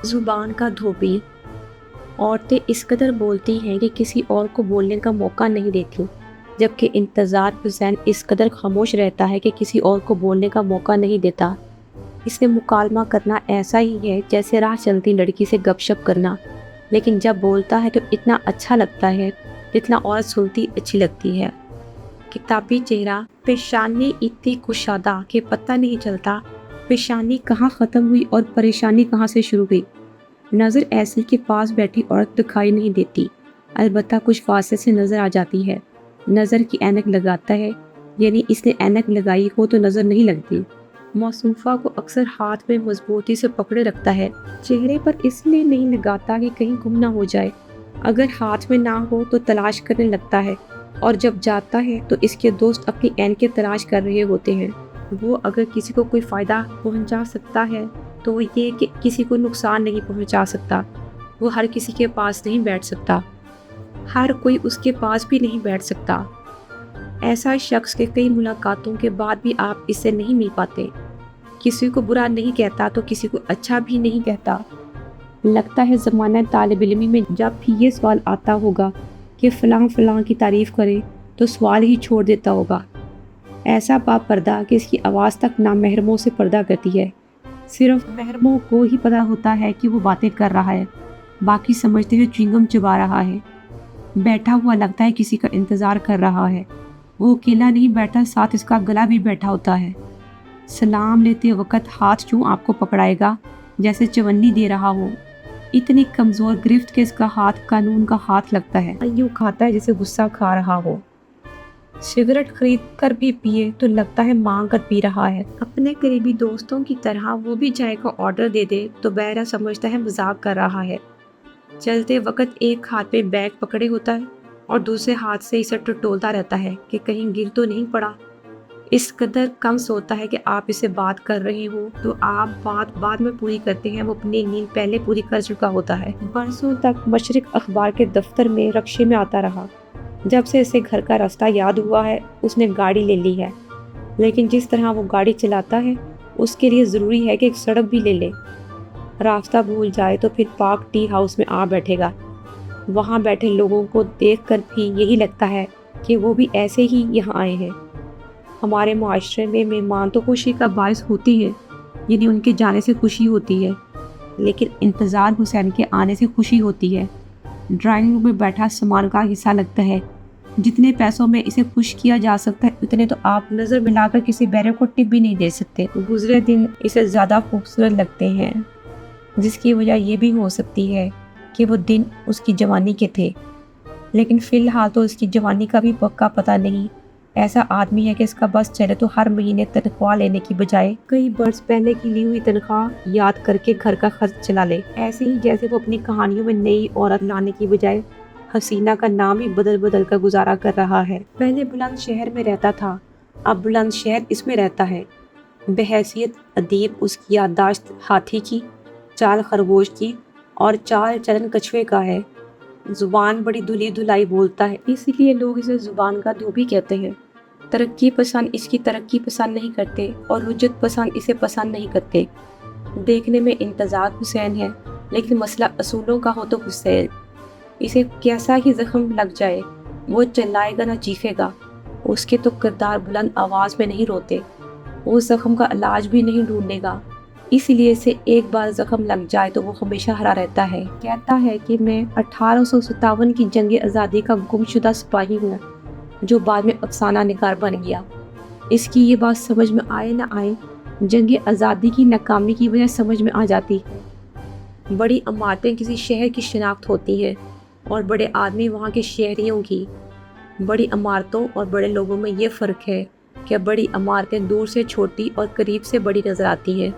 زبان کا دھوبی۔ عورتیں اس قدر بولتی ہیں کہ کسی اور کو بولنے کا موقع نہیں دیتی، جبکہ انتظار حسین اس قدر خاموش رہتا ہے کہ کسی اور کو بولنے کا موقع نہیں دیتا۔ اس سے مکالمہ کرنا ایسا ہی ہے جیسے راہ چلتی لڑکی سے گپ شپ کرنا، لیکن جب بولتا ہے تو اتنا اچھا لگتا ہے جتنا عورت سنتی اچھی لگتی ہے۔ کتابی چہرہ، پیشانی اتنی کشادہ کہ پتہ نہیں چلتا پیشانی کہاں ختم ہوئی اور پریشانی کہاں سے شروع ہوئی۔ نظر ایسی کہ پاس بیٹھی عورت دکھائی نہیں دیتی، البتہ کچھ فاصلے سے نظر آ جاتی ہے۔ نظر کی اینک لگاتا ہے، یعنی اس نے اینک لگائی ہو تو نظر نہیں لگتی۔ موصوفہ کو اکثر ہاتھ میں مضبوطی سے پکڑے رکھتا ہے، چہرے پر اس لیے نہیں لگاتا کہ کہیں گم نہ ہو جائے۔ اگر ہاتھ میں نہ ہو تو تلاش کرنے لگتا ہے، اور جب جاتا ہے تو اس کے دوست اپنی اینکیں تلاش کر رہے ہوتے ہیں۔ وہ اگر کسی کو کوئی فائدہ پہنچا سکتا ہے تو وہ یہ کہ کسی کو نقصان نہیں پہنچا سکتا۔ وہ ہر کسی کے پاس نہیں بیٹھ سکتا، ہر کوئی اس کے پاس بھی نہیں بیٹھ سکتا۔ ایسا شخص کہ کئی ملاقاتوں کے بعد بھی آپ اس سے نہیں مل پاتے، کسی کو برا نہیں کہتا تو کسی کو اچھا بھی نہیں کہتا۔ لگتا ہے زمانہ طالب علمی میں جب بھی یہ سوال آتا ہوگا کہ فلاں فلاں کی تعریف کرے تو سوال ہی چھوڑ دیتا ہوگا۔ ایسا با پردہ کہ اس کی آواز تک نامحرموں سے پردہ کرتی ہے۔ صرف محرموں کو ہی پتہ ہوتا ہے کہ وہ باتیں کر رہا ہے، باقی سمجھتے ہوئے چوئنگم چبا رہا ہے۔ بیٹھا ہوا لگتا ہے کسی کا انتظار کر رہا ہے۔ وہ اکیلا نہیں بیٹھا، ساتھ اس کا گلا بھی بیٹھا ہوتا ہے۔ سلام لیتے وقت ہاتھ یوں آپ کو پکڑائے گا جیسے چونی دے رہا ہو۔ اتنی کمزور گرفت کہ اس کا ہاتھ قانون کا ہاتھ لگتا ہے، یوں کھاتا ہے جیسے غصہ کھا رہا ہو۔ سگریٹ خرید کر بھی پیے تو لگتا ہے مانگ کر پی رہا ہے۔ اپنے قریبی دوستوں کی طرح وہ بھی چائے کا آرڈر دے دے تو بہرہ سمجھتا ہے مذاق کر رہا ہے۔ چلتے وقت ایک ہاتھ میں بیگ پکڑے ہوتا ہے اور دوسرے ہاتھ سے اسے ٹٹولتا رہتا ہے کہ کہیں گر تو نہیں پڑا۔ اس قدر کم سوتا ہے کہ آپ اسے بات کر رہے ہوں تو آپ بات بعد میں پوری کرتے ہیں، وہ اپنی نیند پہلے پوری کر چکا ہوتا ہے۔ برسوں تک مشرق اخبار کے دفتر میں رکشے میں آتا رہا۔ جب سے اسے گھر کا راستہ یاد ہوا ہے اس نے گاڑی لے لی ہے، لیکن جس طرح وہ گاڑی چلاتا ہے اس کے لیے ضروری ہے کہ ایک سڑک بھی لے لے۔ راستہ بھول جائے تو پھر پارک ٹی ہاؤس میں آ بیٹھے گا۔ وہاں بیٹھے لوگوں کو دیکھ کر بھی یہی لگتا ہے کہ وہ بھی ایسے ہی یہاں آئے ہیں۔ ہمارے معاشرے میں مہمان تو خوشی کا باعث ہوتی ہے، یعنی ان کے جانے سے خوشی ہوتی ہے، لیکن انتظار حسین کے آنے سے خوشی ہوتی ہے۔ ڈرائنگ روم میں بیٹھا سامان کا حصہ لگتا ہے۔ جتنے پیسوں میں اسے خوش کیا جا سکتا ہے اتنے تو آپ نظر ملا کر کسی بہرے کو ٹپ بھی نہیں دے سکتے۔ گزرے دن اسے زیادہ خوبصورت لگتے ہیں، جس کی وجہ یہ بھی ہو سکتی ہے کہ وہ دن اس کی جوانی کے تھے، لیکن فی الحال تو اس کی جوانی کا بھی پکا پتہ نہیں۔ ایسا آدمی ہے کہ اس کا بس چلے تو ہر مہینے تنخواہ لینے کی بجائے کئی برس پہلے کی لی ہوئی تنخواہ یاد کر کے گھر کا خرچ چلا لے۔ ایسے ہی جیسے وہ اپنی کہانیوں میں نئی عورت لانے کی بجائے حسینہ کا نام ہی بدل بدل کر گزارا کر رہا ہے۔ پہلے بلند شہر میں رہتا تھا، اب بلند شہر اس میں رہتا ہے۔ بحیثیت ادیب اس کی یادداشت ہاتھی کی، چال خرگوش کی اور چال چلن کچھوے کا ہے۔ زبان بڑی دھلی دھلائی بولتا ہے، اسی لیے لوگ اسے زبان کا دھوبی کہتے ہیں۔ ترقی پسند اس کی ترقی پسند نہیں کرتے اور حجت پسند اسے پسند نہیں کرتے۔ دیکھنے میں انتظار حسین ہے، لیکن مسئلہ اصولوں کا ہو تو حسین۔ اسے کیسا ہی زخم لگ جائے وہ چلائے گا نہ چیخے گا۔ اس کے تو کردار بلند آواز میں نہیں روتے، وہ زخم کا علاج بھی نہیں ڈھونڈے گا، اس لیے اسے ایک بار زخم لگ جائے تو وہ ہمیشہ ہرا رہتا ہے۔ کہتا ہے کہ میں 1857 کی جنگ آزادی کا گمشدہ سپاہی ہوں جو بعد میں افسانہ نگار بن گیا۔ اس کی یہ بات سمجھ میں آئے نہ آئے، جنگ آزادی کی ناکامی کی وجہ سمجھ میں آ جاتی ہے۔ بڑی عمارتیں کسی شہر کی شناخت ہوتی ہیں اور بڑے آدمی وہاں کے شہریوں کی۔ بڑی عمارتوں اور بڑے لوگوں میں یہ فرق ہے کہ بڑی عمارتیں دور سے چھوٹی اور قریب سے بڑی نظر آتی ہیں،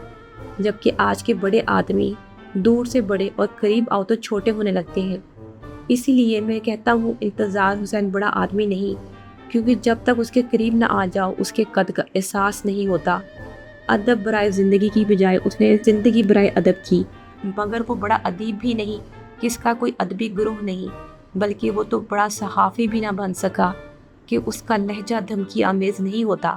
جبکہ آج کے بڑے آدمی دور سے بڑے اور قریب آؤ تو چھوٹے ہونے لگتے ہیں۔ اسی لیے میں کہتا ہوں انتظار حسین بڑا آدمی نہیں، کیونکہ جب تک اس کے قریب نہ آ جاؤ اس کے قد کا احساس نہیں ہوتا۔ ادب برائے زندگی کی بجائے اس نے زندگی برائے ادب کی، مگر وہ بڑا ادیب بھی نہیں کہ اس کا کوئی ادبی گروہ نہیں، بلکہ وہ تو بڑا صحافی بھی نہ بن سکا کہ اس کا لہجہ دھمکی آمیز نہیں ہوتا۔